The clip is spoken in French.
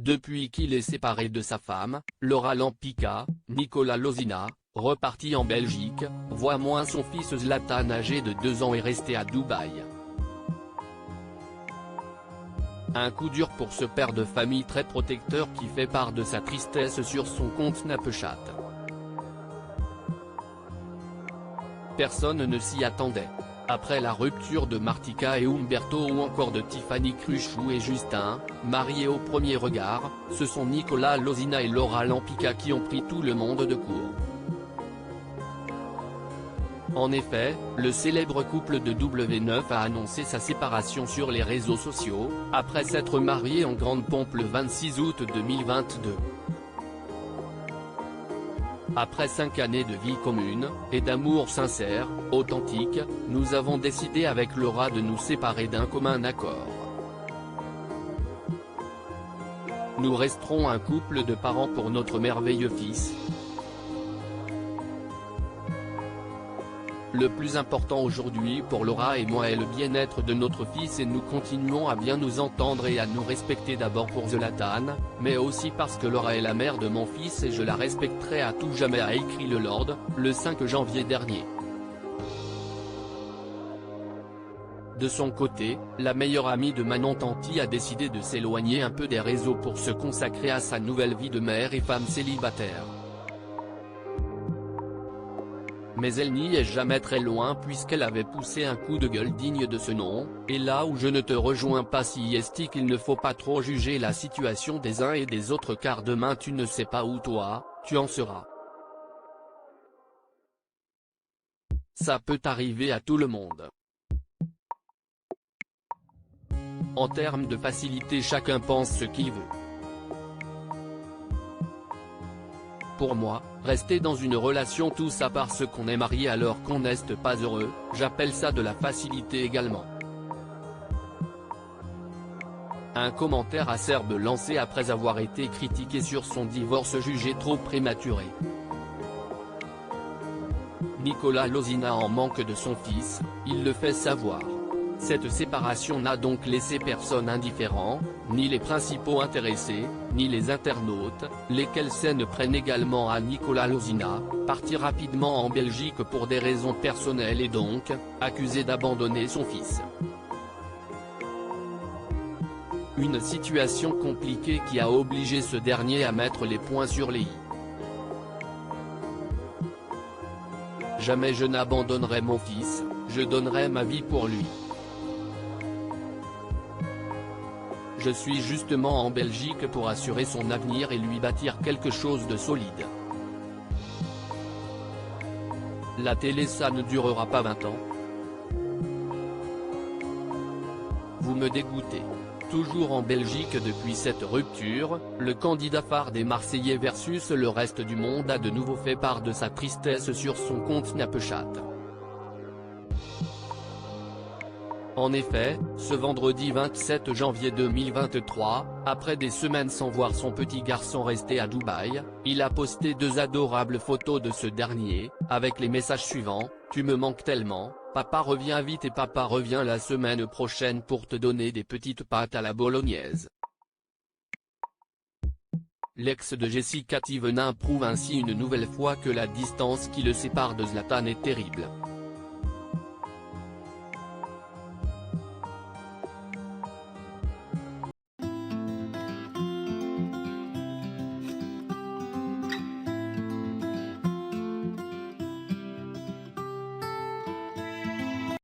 Depuis qu'il est séparé de sa femme, Laura Lampica, Nicolas Lozina, reparti en Belgique, voit moins son fils Zlatan âgé de 2 ans et resté à Dubaï. Un coup dur pour ce père de famille très protecteur qui fait part de sa tristesse sur son compte Snapchat. Personne ne s'y attendait. Après la rupture de Martika et Umberto ou encore de Tiffany Cruchot et Justin, mariés au premier regard, ce sont Nicolas Lozina et Laura Lampica qui ont pris tout le monde de court. En effet, le célèbre couple de W9 a annoncé sa séparation sur les réseaux sociaux, après s'être marié en grande pompe le 26 août 2022. Après 5 années de vie commune, et d'amour sincère, authentique, nous avons décidé avec Laura de nous séparer d'un commun accord. Nous resterons un couple de parents pour notre merveilleux fils. Le plus important aujourd'hui pour Laura et moi est le bien-être de notre fils et nous continuons à bien nous entendre et à nous respecter d'abord pour Zlatan, mais aussi parce que Laura est la mère de mon fils et je la respecterai à tout jamais, a écrit le Lord, le 5 janvier dernier. De son côté, la meilleure amie de Manon Tanti a décidé de s'éloigner un peu des réseaux pour se consacrer à sa nouvelle vie de mère et femme célibataire. Mais elle n'y est jamais très loin puisqu'elle avait poussé un coup de gueule digne de ce nom, et là où je ne te rejoins pas si est qu'il ne faut pas trop juger la situation des uns et des autres car demain tu ne sais pas où toi, tu en seras. Ça peut arriver à tout le monde. En termes de facilité chacun pense ce qu'il veut. Pour moi, rester dans une relation tout ça parce qu'on est marié alors qu'on n'est pas heureux, j'appelle ça de la facilité également. Un commentaire acerbe lancé après avoir été critiqué sur son divorce jugé trop prématuré. Nicolas Lozina en manque de son fils, il le fait savoir. Cette séparation n'a donc laissé personne indifférent, ni les principaux intéressés, ni les internautes, lesquels s'en prennent également à Nicolas Lozina, parti rapidement en Belgique pour des raisons personnelles et donc, accusé d'abandonner son fils. Une situation compliquée qui a obligé ce dernier à mettre les points sur les i. Jamais je n'abandonnerai mon fils, je donnerai ma vie pour lui. Je suis justement en Belgique pour assurer son avenir et lui bâtir quelque chose de solide. La télé ça ne durera pas 20 ans. Vous me dégoûtez. Toujours en Belgique depuis cette rupture, le candidat phare des Marseillais versus le reste du monde a de nouveau fait part de sa tristesse sur son compte Snapchat. En effet, ce vendredi 27 janvier 2023, après des semaines sans voir son petit garçon resté à Dubaï, il a posté 2 adorables photos de ce dernier, avec les messages suivants: « Tu me manques tellement, papa revient vite et papa revient la semaine prochaine pour te donner des petites pâtes à la bolognaise. » L'ex de Jessica Thévenin prouve ainsi une nouvelle fois que la distance qui le sépare de Zlatan est terrible.